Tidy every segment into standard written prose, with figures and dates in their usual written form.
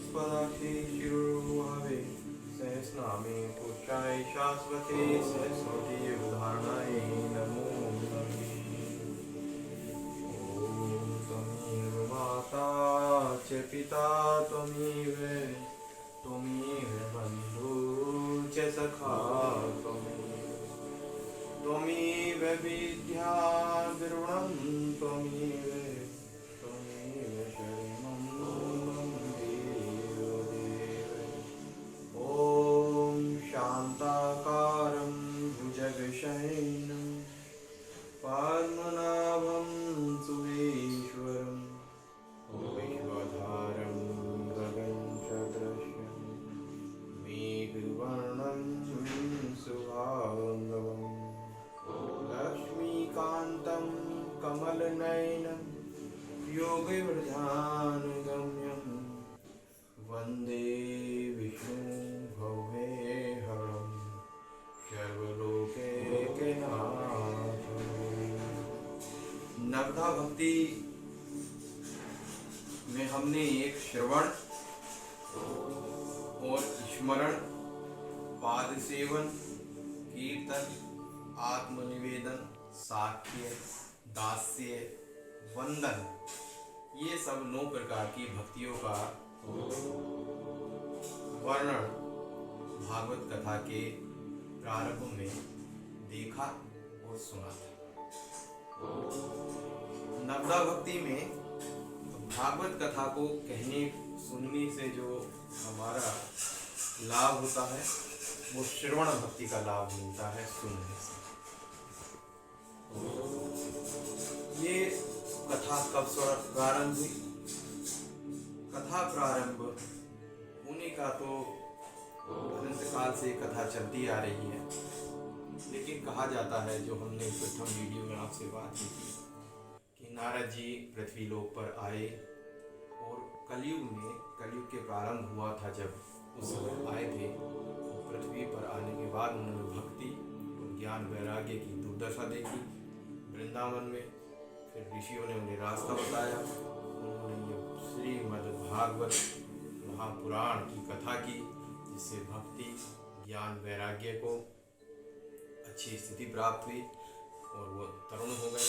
सहस्रनामस्तुल्यं शिरोभावे सहस्रनामे पुरुषाय शाश्वते सहस्रवती उदाहरणाय नमो नमः। ॐ त्वमेव माता च पिता त्वमेव बन्धु च सखा त्वमेव विद्या द्रविणं त्वमेव शरणं मम देवदेव। ॐ शान्ताकारं भुजगशयनं पद्मनाभं सुरेश्वरं विश्वधारं गगनसदृशं मेघवर्णं शुभांगं लक्ष्मीकान्तं कमलनयनं योगिवृधानुगम्यं वन्दे विष्णुं भवेहरं सर्वलोकैकनाथं। नवधा भक्ति में हमने एक श्रवण और स्मरण, पाद सेवन, कीर्तन, आत्मनिवेदन, साख्य, दास्य, वंदन, ये सब 9 प्रकार की भक्तियों का वर्णन भागवत कथा के प्रारंभ में देखा और सुना था। नवदा भक्ति में भागवत कथा को कहने सुनने से जो हमारा लाभ होता है वो श्रवण भक्ति का लाभ मिलता है सुनने से। ये कथा कब प्रारंभ हुई? कथा प्रारंभ होने का तो अनंत काल से कथा चलती आ रही है, लेकिन कहा जाता है, जो हमने प्रथम वीडियो में आपसे बात की थी, कि नारद जी पृथ्वी लोक पर आए और कलयुग के प्रारंभ हुआ था, जब उस समय आए थे, पृथ्वी पर आने के बाद उन्होंने भक्ति और ज्ञान वैराग्य की दुर्दशा देखी वृंदावन में। फिर ऋषियों ने उन्हें रास्ता बताया, उन्होंने ये श्रीमद् भागवत महापुराण की कथा की, जिससे भक्ति ज्ञान वैराग्य को अच्छी स्थिति प्राप्त हुई और वो तरुण हो गए।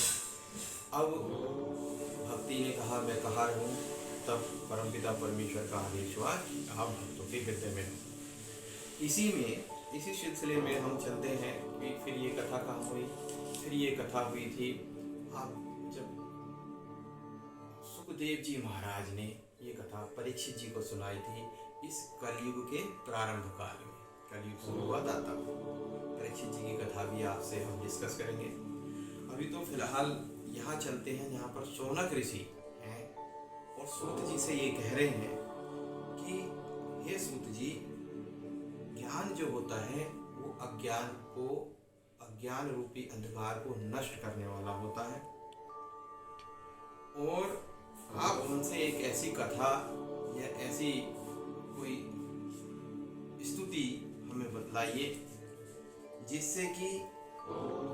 अब भक्ति ने कहा मैं कहाँ रहूँ, तब परमपिता परमेश्वर का आदेश हुआ कि आप भक्तों के हृदय में हो। इसी सिलसिले में हम चलते हैं कि फिर ये कथा कहाँ हुई। फिर ये कथा हुई थी आप जब सुखदेव जी महाराज ने ये कथा परीक्षित जी को सुनाई थी, इस कलयुग के प्रारंभ काल में, कलयुग शुरू हुआ था तब। परीक्षित जी की कथा भी आपसे हम डिस्कस करेंगे। अभी तो फिलहाल यहाँ चलते हैं जहाँ पर शौनक ऋषि हैं और सूत जी से ये कह रहे हैं कि हे सूत जी, ज्ञान जो होता है वो अज्ञान रूपी अंधकार को नष्ट करने वाला होता है, और आप उनसे एक ऐसी कथा या ऐसी कोई स्तुति हमें बतलाइए जिससे कि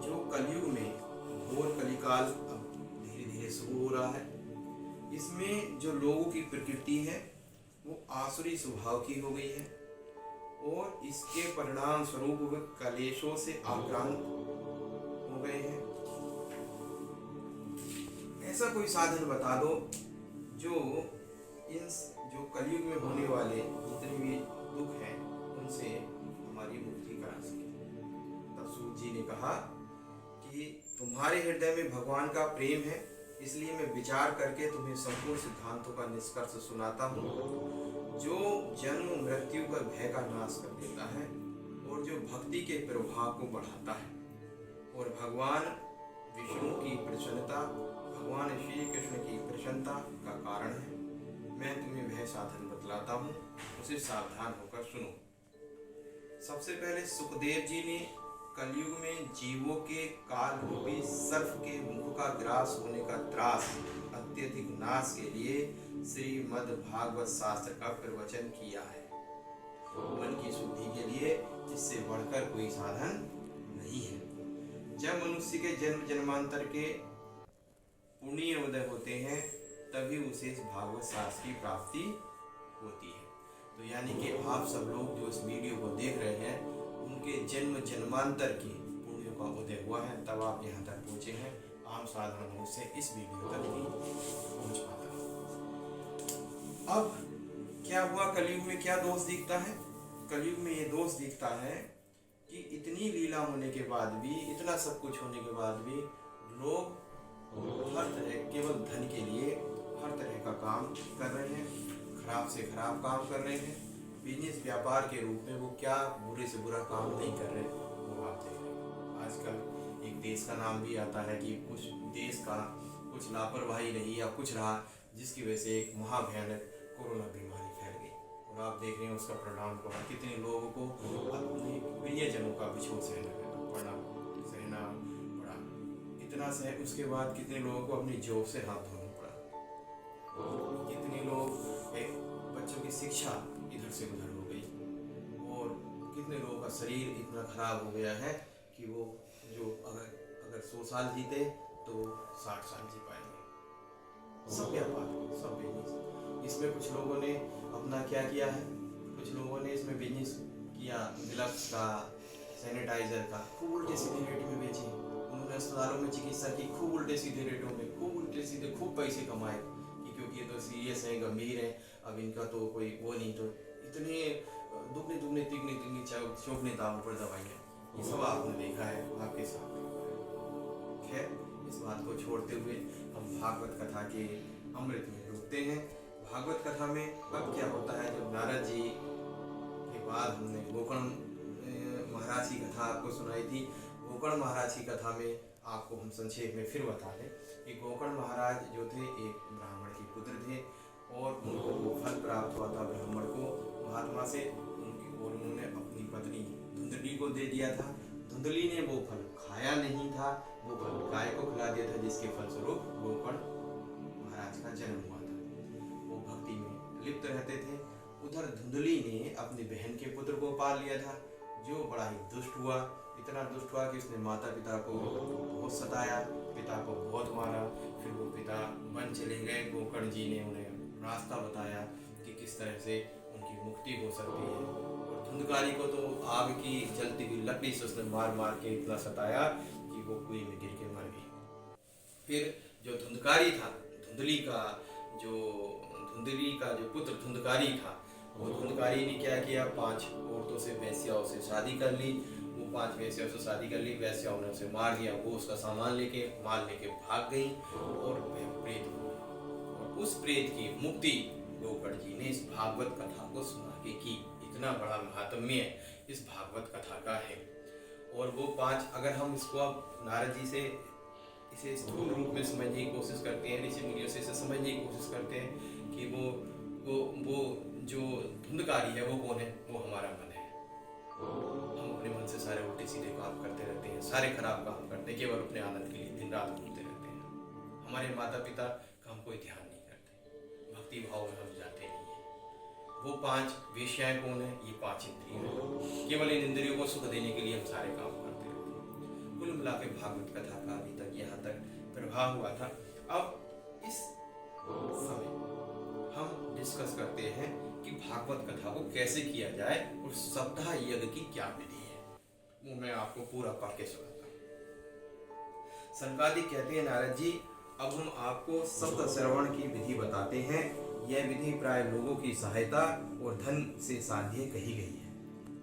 जो कलयुग में घोर कलिकाल अब धीरे धीरे शुरू हो रहा है, इसमें जो लोगों की प्रकृति है वो आसुरी स्वभाव की हो गई है और इसके परिणाम स्वरूप वे कलेशों से आक्रांत हो गए हैं। ऐसा कोई साधन बता दो जो कलयुग में होने वाले जितने भी दुख हैं उनसे हमारी मुक्ति करा सके। तब सूत जी ने कहा कि तुम्हारे हृदय में भगवान का प्रेम है, इसलिए मैं विचार करके तुम्हें संपूर्ण सिद्धांतों का निष्कर्ष सुनाता हूँ, जो जन्म मृत्यु का भय का नाश कर देता है और जो भक्ति के प्रभाव को बढ़ाता है और भगवान विष्णु की प्रसन्नता, भगवान श्री कृष्ण की प्रसन्नता का कारण है। मैं तुम्हें वह साधन बतलाता हूँ, उसे सावधान होकर सुनो। सबसे पहले सुखदेव जी ने कलयुग में जीवों के काल रूपी सर्प के मुख का ग्रास होने का त्रास अत्यधिक नाश के लिए श्रीमद् भागवत शास्त्र का प्रवचन किया है। मन की शुद्धि के लिए इससे बढ़कर कोई साधन नहीं है। जब मनुष्य के जन्म जन्मांतर के पुण्य उदय होते हैं तभी उसे भागवत शास्त्र की प्राप्ति होती है। तो यानी कि आप सब लोग जो इस वीडियो को देख रहे हैं उनके जन्म जन्मांतर की पुण्यों का उदय हुआ है, तब आप यहाँ तक पहुँचे हैं। आम साधारण मनुष्य से इस वीडियो तक नहीं पहुँच पाता। अब क्या हुआ, कलयुग में क्या दोष दिखता है? कलयुग में ये दोष दिखता है कि इतनी लीला होने के बाद भी, इतना सब कुछ होने के बाद भी लोग हर तरह, केवल धन के लिए हर तरह का काम कर रहे हैं, खराब से खराब काम कर रहे हैं। बिजनेस व्यापार के रूप में वो क्या बुरे से बुरा काम नहीं कर रहे, वो आप देख रहे हैं। आजकल एक देश का नाम भी आता है कि कुछ देश का कुछ लापरवाही रही या कुछ रहा, जिसकी वजह से एक महाभयानक कोरोना बीमारी फैल गई, और आप देख रहे हैं उसका परिणाम को, कितने लोगों को अपने प्रियजनों का विछोह सहना पड़ा। इतना सह उसके बाद कितने लोगों को अपनी जॉब से हाथ धोना पड़ा, कितने लोग बच्चों की शिक्षा इधर से उधर हो गई, और कितने लोगों का शरीर इतना खराब हो गया है कि वो जो अगर 100 साल जीते तो 60 साल जी पाएंगे। सब व्यापार, सब बिजनेस। इसमें कुछ लोगों ने अपना क्या किया है, कुछ लोगों ने इसमें बिजनेस किया, ग्लव्स का, सैनिटाइजर का खूब उल्टे सीधे रेट में बेचे। उन्होंने अस्पतालों में चिकित्सा की, खूब उल्टे सीधे रेटों में, खूब उल्टे सीधे खूब पैसे कमाए कि क्योंकि ये तो सीरियस है, गंभीर है, अब इनका तो कोई वो नहीं, तो इतने दुगने तिगने चौगने दामों पर दवाइयाँ, ये सब आपने देखा है, आपके साथ। खैर, इस बात को छोड़ते हुए हम भागवत कथा के अमृत में डूबते हैं। भागवत कथा में अब क्या होता है, जब नारद जी के बाद हमने गोकर्ण महाराज की कथा आपको सुनाई थी। गोकर्ण महाराज की कथा में आपको हम संक्षेप में फिर बता दें कि गोकर्ण महाराज जो थे एक ब्राह्मण के पुत्र थे, और उनको वो फल प्राप्त हुआ था ब्राह्मण को महात्मा से, और उन्होंने अपनी पत्नी धुंधली को दे दिया था। धुंधली ने वो फल खाया नहीं था, वो फल गाय को खिला दिया था, जिसके फलस्वरूप गोकर्ण महाराज का जन्म हुआ था। वो भक्ति में लिप्त रहते थे। उधर धुंधली ने अपनी बहन के पुत्र को पाल लिया था, जो बड़ा ही दुष्ट हुआ, इतना दुष्ट हुआ कि उसने माता पिता को बहुत सताया, पिता को बहुत मारा। फिर वो पिता वन चले गए। गोकर्ण जी ने उन्हें रास्ता बताया कि किस तरह से उनकी मुक्ति हो सकती है, और धुंधकारी को तो आग की जलती हुई लकड़ी से उसने मार मार के इतना सताया कि वो कुएं में गिर के मर गई। फिर जो धुंधकारी था, धुंधली का जो पुत्र धुंधकारी था, वो धुंधकारी ने क्या किया, 5 औरतों से, वेश्याओं से शादी कर ली। वो 5 वेश्याओं से शादी कर ली, वेश्याओं ने उसे मार दिया। वो उसका सामान लेके, माल लेके भाग गई, और वह प्रेत हो गई। और उस प्रेत की मुक्ति गोकर्ण जी ने इस भागवत कथा को सुना के की। इतना बड़ा महात्म्य इस भागवत कथा का है। और वो 5, अगर हम इसको अब नारद जी से इसे स्थूल रूप में समझने की कोशिश करते हैं, ऋषि मुनियों से इसे समझने की कोशिश करते हैं कि वो जो धुंधकारी है वो कौन है, वो हमारा मन है। हम अपने मन से सारे उल्टे सीधे काम करते रहते हैं, सारे खराब काम करते हैं, केवल अपने आनंद के लिए दिन रात घूमते रहते हैं। हमारे माता पिता का हम कोई ध्यान नहीं करते, भक्ति भाव में हम जाते नहीं हैं। वो 5 वेश्याएं कौन है, ये 5 इंद्रियां हैं। केवल इन इंद्रियों को सुख देने के लिए हम सारे काम करते रहते हैं। कुल मिला के भागवत कथा का अभी तक यहाँ तक प्रभाव हुआ था। अब इस समय हम डिस्कस करते हैं कि भागवत कथा को कैसे किया जाए और सप्ताह यज्ञ की क्या विधि है, वो मैं आपको पूरा पढ़ के सुनाता हूँ। सनकादिक कहते हैं, नारद जी अब हम आपको सप्त श्रवण की विधि बताते हैं। यह विधि प्राय लोगों की सहायता और धन से साध्य कही गई है।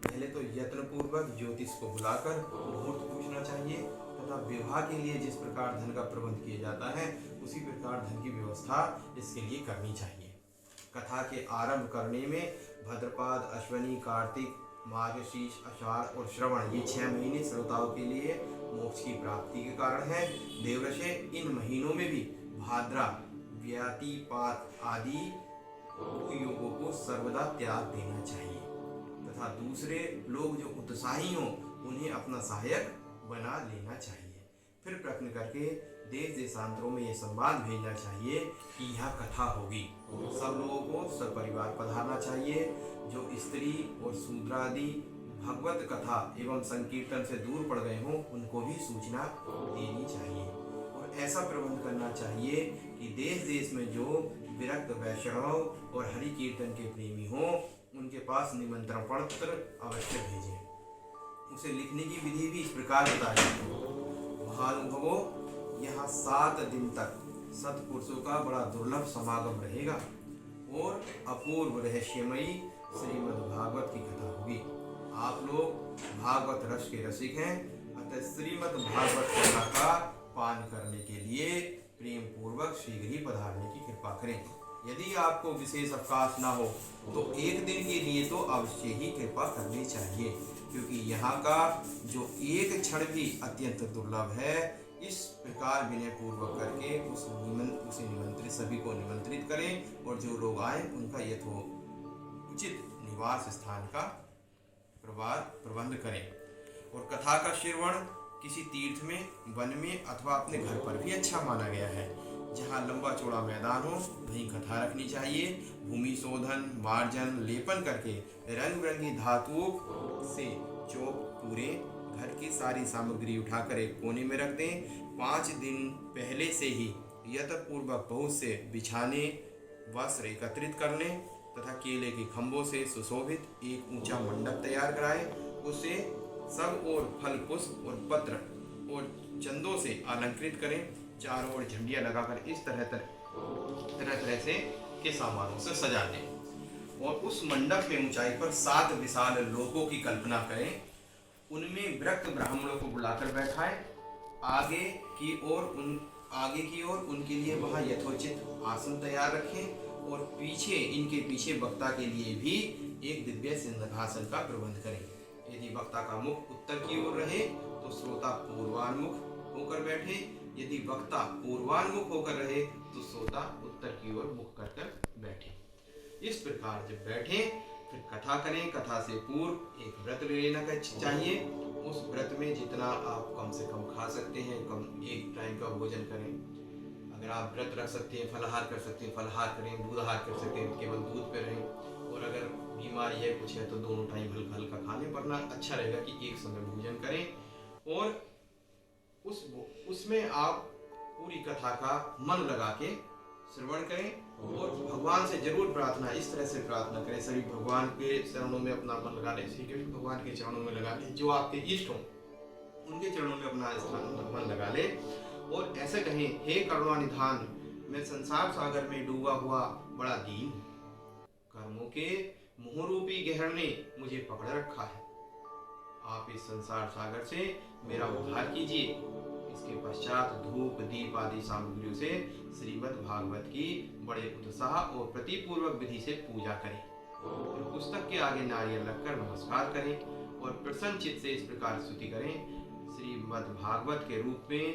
पहले तो यत्न पूर्वक ज्योतिष को बुलाकर मुहूर्त पूछना चाहिए, तथा विवाह के लिए जिस प्रकार धन का प्रबंध किया जाता है उसी प्रकार धन की व्यवस्था इसके लिए करनी चाहिए। कथा के आरंभ करने में भद्रपाद, अश्वनी, कार्तिक, मार्गशीर्ष, आषाढ़ और श्रवण, ये 6 महीने श्रोताओं के लिए मोक्ष की प्राप्ति के कारण है। देवऋषि इन महीनों में भी भाद्रा, व्यतिपात आदि योगों को सर्वदा त्याग देना चाहिए, तथा दूसरे लोग जो उत्साही हों उन्हें अपना सहायक बना लेना चाहिए। फिर प्रश्न करके देश देशांतरों में ये संवाद भेजना चाहिए कि यहाँ कथा होगी। सब लोगों को सपरिवार पधारना चाहिए। जो स्त्री और शूद्रादि भगवत कथा एवं संकीर्तन से दूर पड़ गए हों उनको भी सूचना देनी चाहिए। और ऐसा प्रबंध करना चाहिए कि देश देश में जो विरक्त वैष्णव और हरि कीर्तन के प्रेमी हों उनके पास निमंत्रण पत्र अवश्य भेजें। उसे लिखने की विधि भी इस प्रकार बताई। महानुभवों, यहाँ 7 दिन तक सत्पुरुषों का बड़ा दुर्लभ समागम रहेगा और अपूर्व रहस्यमयी श्रीमद् भागवत की कथा होगी। आप लोग भागवत रस के रसिक हैं, अतः श्रीमद् भागवत कथा का पान करने के लिए प्रेम पूर्वक शीघ्र ही पधारने की कृपा करें। यदि आपको विशेष अवकाश ना हो तो एक दिन के लिए तो अवश्य ही कृपा करनी चाहिए, क्योंकि यहाँ का जो एक क्षण भी अत्यंत दुर्लभ है। इस प्रकार विनय पूर्वक करके उसे निमंत्रित सभी को निमंत्रित करें और जो लोग आए उनका यथोचित निवास स्थान का प्रबंध करें। और कथा का श्रवण किसी तीर्थ में, वन में अथवा अपने घर पर भी अच्छा माना गया है। जहाँ लंबा चौड़ा मैदान हो वहीं कथा रखनी चाहिए। भूमि शोधन, मार्जन, लेपन करके रंग बिरंगी धातुओं से चौक पूरे घर की सारी सामग्री उठाकर एक कोने में रख दें। 5 दिन पहले से ही यत्नपूर्वक बहुत से बिछाने वस्त्र एकत्रित कर लें तथा केले के खंभों से सुशोभित एक ऊंचा मंडप तैयार कराएं। उसे सब ओर फल, पुष्प और पत्र और चंदों से अलंकृत करें। चारों ओर झंडियां लगाकर इस तरह से के सामानों से सजा दें और उस मंडप के ऊंचाई पर 7 विशाल लोकों की कल्पना करें। उनमें विरक्त ब्राह्मणों को बुलाकर बैठाएं। आगे की ओर उनके लिए वहां यथोचित आसन तैयार रखें और इनके पीछे वक्ता के लिए भी एक दिव्य सिंहासन का प्रबंध करें। यदि वक्ता का मुख उत्तर की ओर रहे तो श्रोता पूर्वान्मुख होकर बैठे। यदि वक्ता पूर्वान्मुख होकर रहे तो श्रोता उत्तर की ओर मुख कर बैठे। इस प्रकार जब बैठे फिर कथा करें। कथा से पूर्व एक व्रत ले लेना चाहिए। उस व्रत में जितना आप कम से कम खा सकते हैं, एक टाइम का भोजन करें। अगर आप व्रत रख सकते हैं, फलाहार कर सकते हैं, फलाहार करें। दूधाहार कर सकते हैं, केवल दूध पे रहें। और अगर बीमारी है कुछ है तो दोनों टाइम हल्का हल्का खाने, वरना अच्छा रहेगा कि एक समय भोजन करें। और उसमें आप पूरी कथा का मन लगा के श्रवण करें और भगवान से जरूर प्रार्थना, इस तरह से प्रार्थना करें। सभी भगवान के चरणों में अपना मन लगा लें। श्री कृष्ण भगवान के चरणों में लगा लें। जो आपके इष्ट हों उनके चरणों में अपना मन लगा लें और ऐसे कहें, हे करुणानिधान, मैं संसार सागर में डूबा हुआ बड़ा दीन हूँ। कर्मों के मोह रूपी गहर ने मुझे पकड़ रखा है। आप इस संसार सागर से मेरा उद्धार कीजिए। इसके पश्चात धूप, दीप आदि सामग्रियों से श्रीमद् भागवत की बड़े उत्साह और प्रतिपूर्वक विधि से पूजा करें और पुस्तक के आगे नारियल रखकर नमस्कार करें और प्रसन्न चित्त से इस प्रकार स्तुति करें। श्रीमद् भागवत के रूप में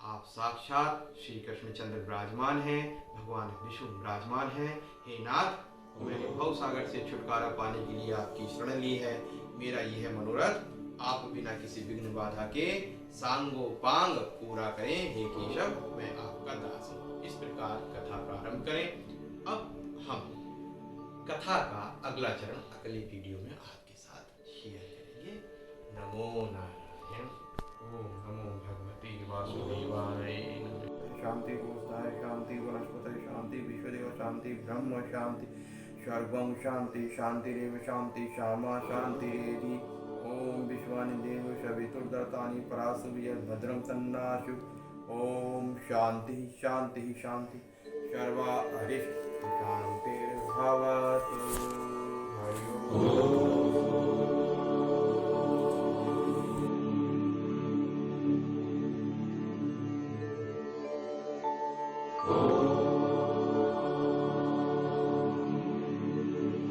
आप साक्षात श्री कृष्णचंद्र विराजमान हैं, भगवान विष्णु विराजमान हैं। हे नाथ, मैंने भव सागर से छुटकारा पाने के लिए आपकी शरण ली है। मेरा यह मनोरथ आप बिना किसी विघ्न बाधा के सांगोपांग पूरा करें। हे केशव, मैं आपका दास हूँ। इस प्रकार कथा प्रारंभ करें। अब हम कथा का अगला चरण अगले वीडियो में आपके साथ शेयर करेंगे। नमो नारायण। ओम नमो भगवते वासुदेवाय। शांति भूताय शांति, वनस्पतये शांति, विश्वदेव शांति, ब्रह्म शांति, सर्वं शांति, शांतिरेव शांति, श्यामा शांतिरेधि। ओम विश्वानि देव सवितुर्दत्तानि पराशुर्य भद्रं तन्नाशु। ओम शांति शांति शांति। सर्वा अरिष्ट शांतिर्भवतु। हरि ओम।